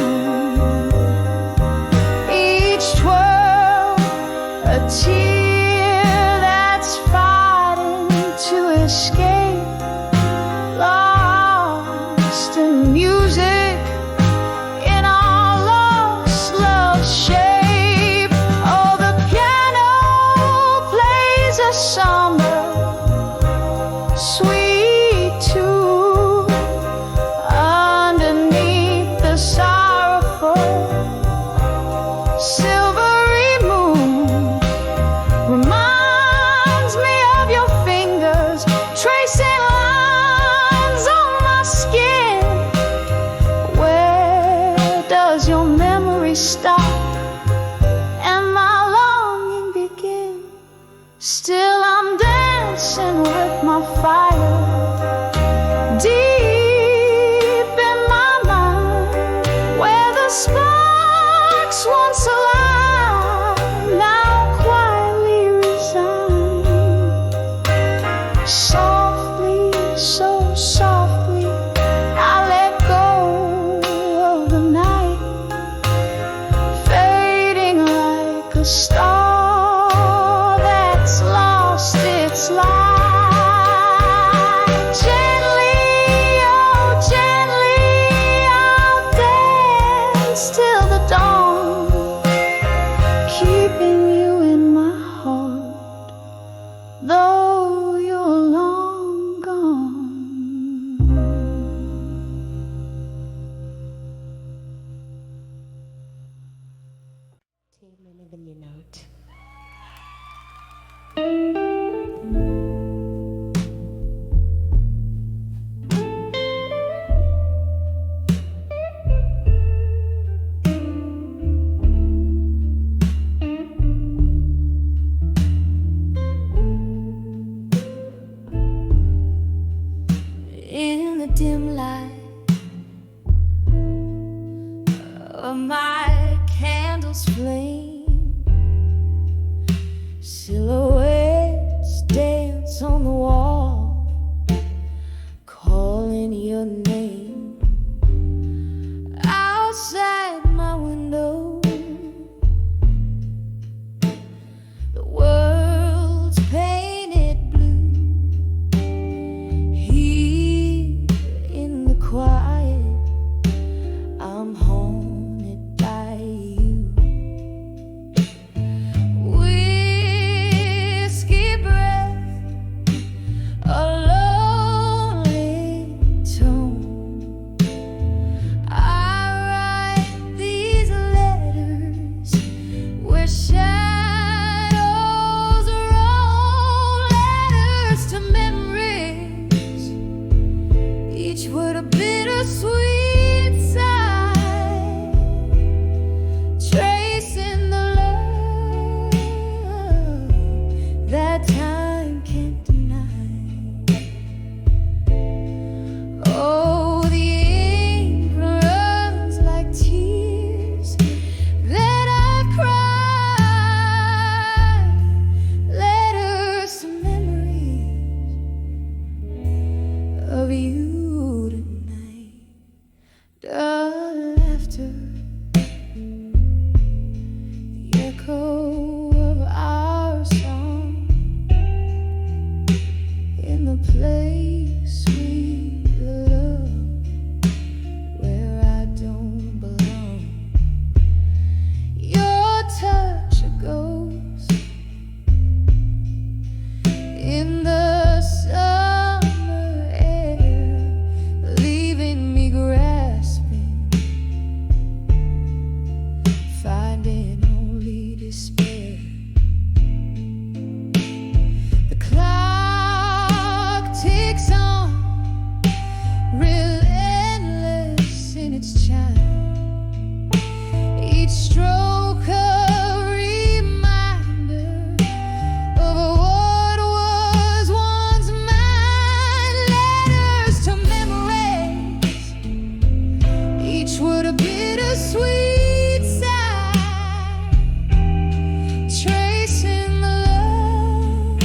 Each twirl a tear that's fighting to escape, lost in music, in our lost love shape. Oh, the piano plays a somber, sweet tune underneath the sorrowful silvery moon. Reminds me of your fingers tracing lines on my skin. Where does your memory stop and my longing begin? Still I'm dancing with my fire. Deep in my mind, where the sparks once alive, now quietly resign. Softly, so softly, I let go of the night, fading like a star that's lost its light. Gently, oh gently, I'll dance till the dawn, keeping you in my heart, though you're long gone. of my candle's flame. Silhouettes dance on the wall, calling your name. Outside my window, the world's painted blue. Here in the quiet, I'm haunted by you. Whiskey breath, a lonely tone. I write these letters where shadows roll. Letters to memories, each word a bittersweet sigh, tracing the love that time can't deny. Oh, the ink runs like tears that I've cried. Letters to memories of you tonight. The laughter, the echo of our song in the place we love, where I don't belong. Your touch, a ghost in the summer air, leaving me grasping, finding only despair. The clock ticks on, relentless in its chime. Each stroke a reminder of what was once mine. Letters to memories, each word a bittersweet sigh, tracing the love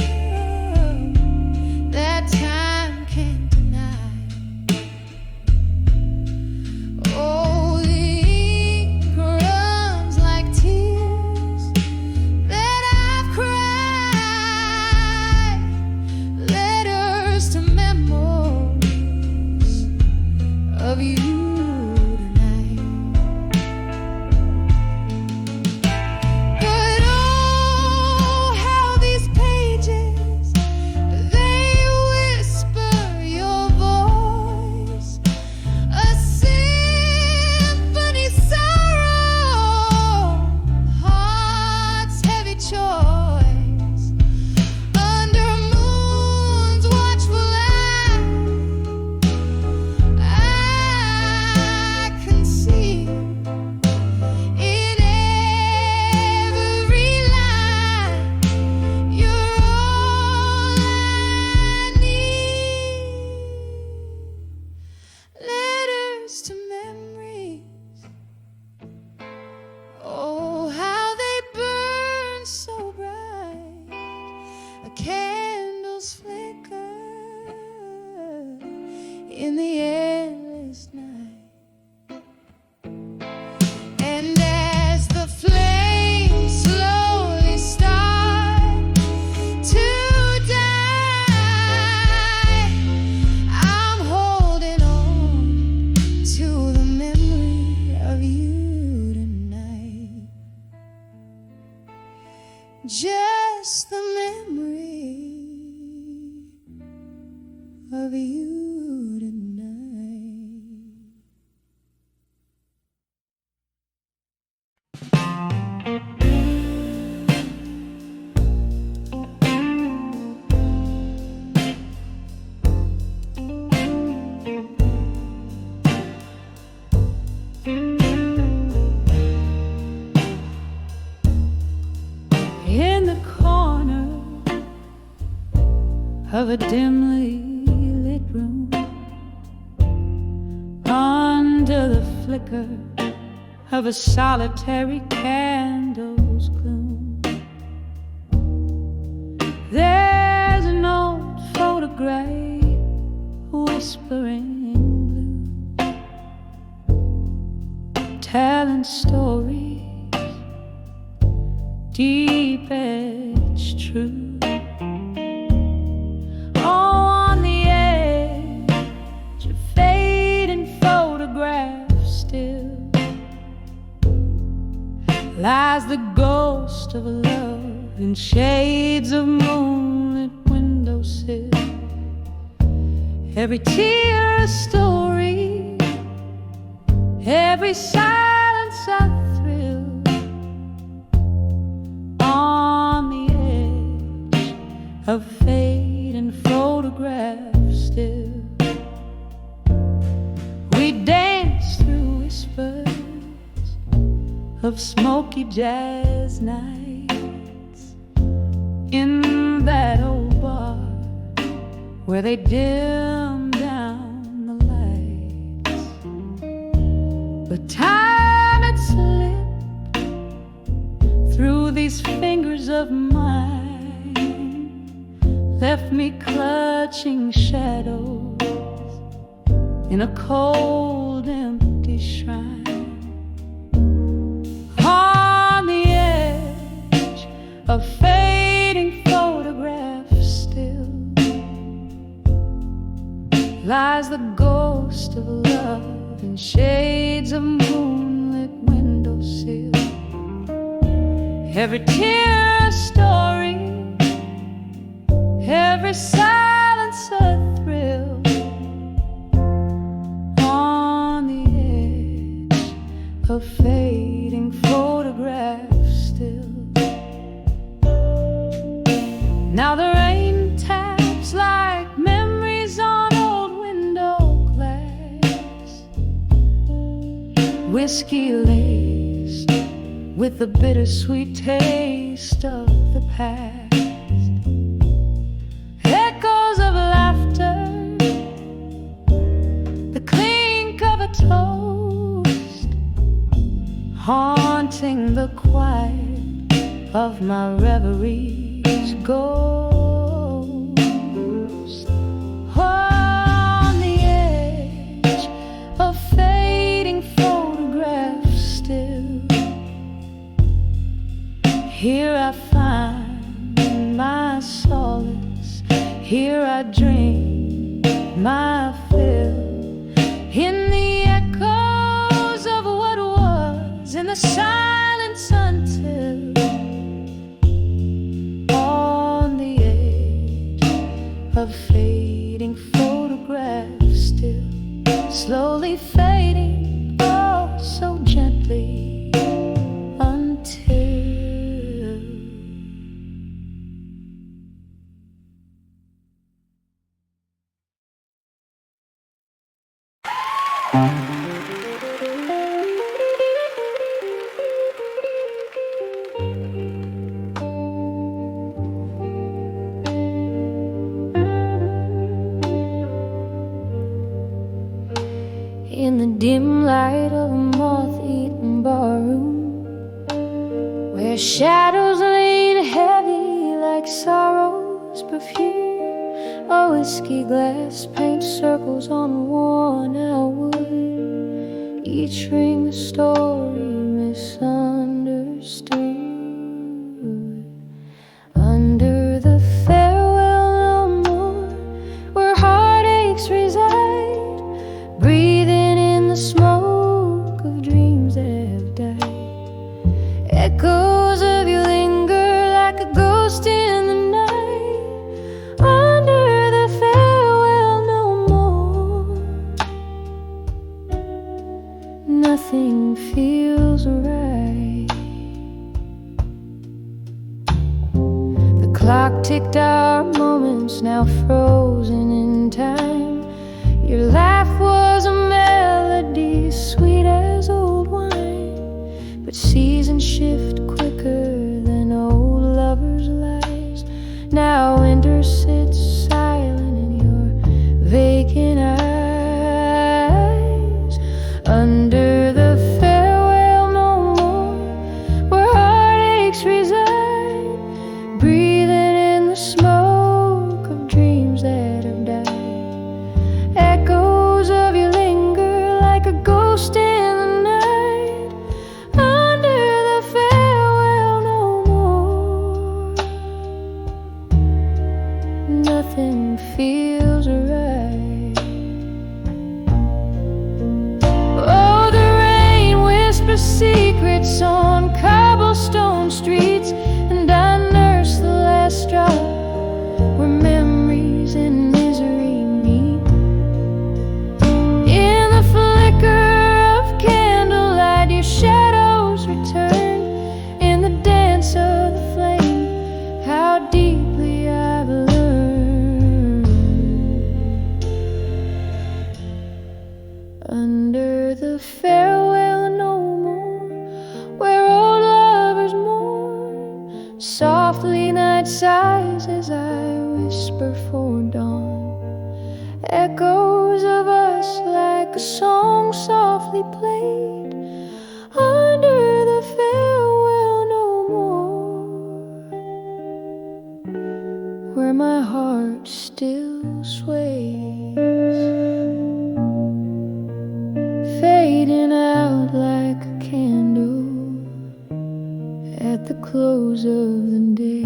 that time can't deny. Oh, the ink runs like tears that I've cried. Letters to memories of you tonight. But oh, how these pages, they whisper your voice, a symphony sorrow, heart's heavy choice. Under moon's watchful eye, I can see in every line you're all I need. Letters to memories, oh, how they burn so bright. A candle's flicker in the endless night. And as the flames slowly start to die, I'm holding on to the memory of you tonight. Just the memory of you tonight. In the corner of a dimly lit room, under the flicker of a solitary candle's gloom. There's an old photograph whispering blue, telling stories deep edge true. On the edge of fading photographs still lies the ghost of a love in shades of moonlit windowsill. Every tear a story, every silence a thrill. On the edge of fading photographs still, we dance through whispers of smoky jazz nights in that old bar where they dim down the lights. But time had slipped through these fingers of mine, left me clutching shadows in a cold, empty shrine. On the edge of fading photographs still lies the ghost of love in shades of moonlit windowsill. Every tear a story, every silence a thrill. On the edge of fading photographs still. Now the rain taps like memories on old window glass, whiskey laced with the bittersweet taste of the past. Echoes of laughter, the clink of a toast, haunting the quiet of my reverie's ghost. On the edge of fading photographs still, here I find my solace, here I dream my fill, in the echoes of what was, in the silence until. On the edge of fading photographs still, slowly fading, oh so gently, until. In the dim light of a moth-eaten barroom, where shadows lean heavy like sorrow's perfume, a whiskey glass paints circles on worn-out wood, each ring a story misunderstood. Under the farewell no more, where heartaches reside, breathing in the smoke of dreams that have died. Echoes of you linger like a ghost in the night. Under the farewell no more, nothing feels right. The clock ticked our moments, now frozen in time. Your laugh was a melody sweet as old wine, but seasons shift quicker than old lovers' lives. Now winter sits silent in your vacant eyes. Under the farewell night sighs as I whisper for dawn. Echoes of us like a song softly played under the farewell no more, where my heart still sways, fading out like a candle at the close of the day.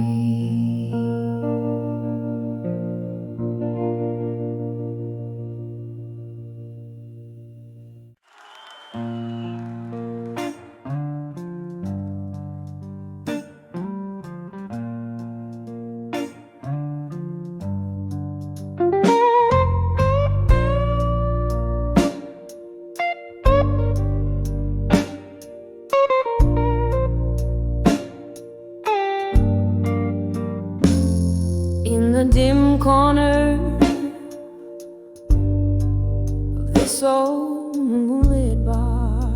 In the dim corner of this old moonlit bar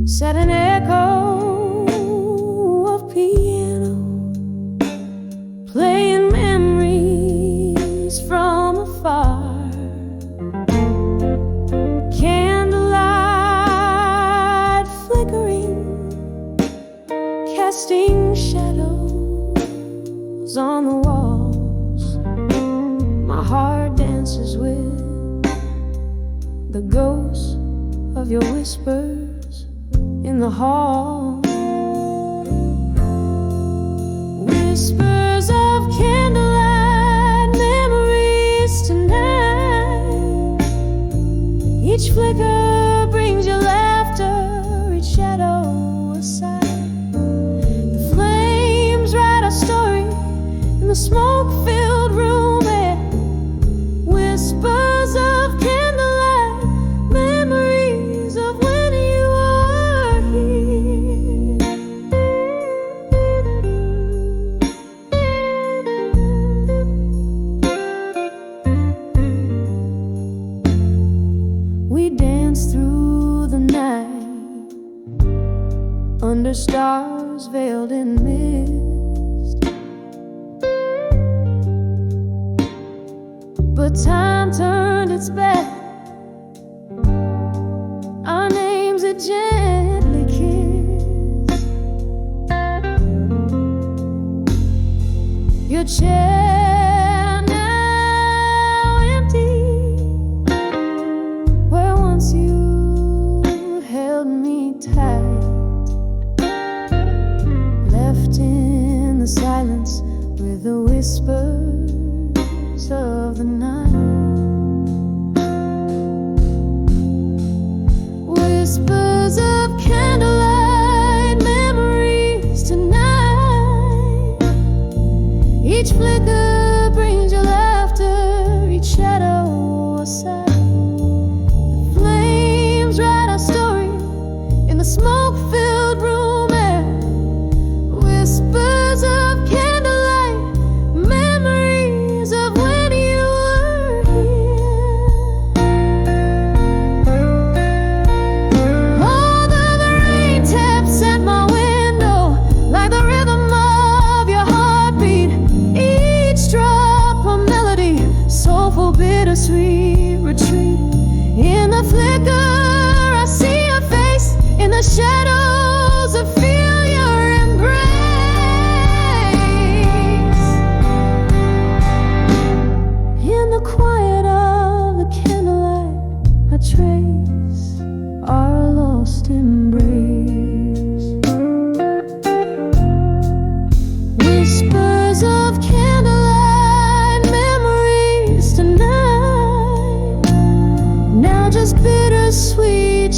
sat an echo of piano, playing memories from afar. Candlelight flickering, casting shadows on the walls. My heart dances with the ghosts of your whispers in the hall. Whispers of candlelight memories tonight. Each flicker brings your laughter, each shadow a sigh. Story in the smoke-filled room, and whispers of candlelight, memories of when you were here. We danced through the night under stars veiled in mist. But time turned its back. Our names it gently kissed. Your chair now empty, where once you held me tight, left in the silence with a whisper of the night. Whispers of candlelight memories tonight. Each flicker brings your laughter, each shadow a sigh. The flames write our story in the smoke-filled room, and whispers of candlelight memories of when you were here. Although the rain taps at my window like the rhythm of your heartbeat, each drop a melody, soulful, bittersweet retreat. In the flicker I see your face, in the shadows I feel your embrace. In the quiet of the candlelight I trace our lost embrace. Whispers of candlelight memories tonight. Now just bittersweet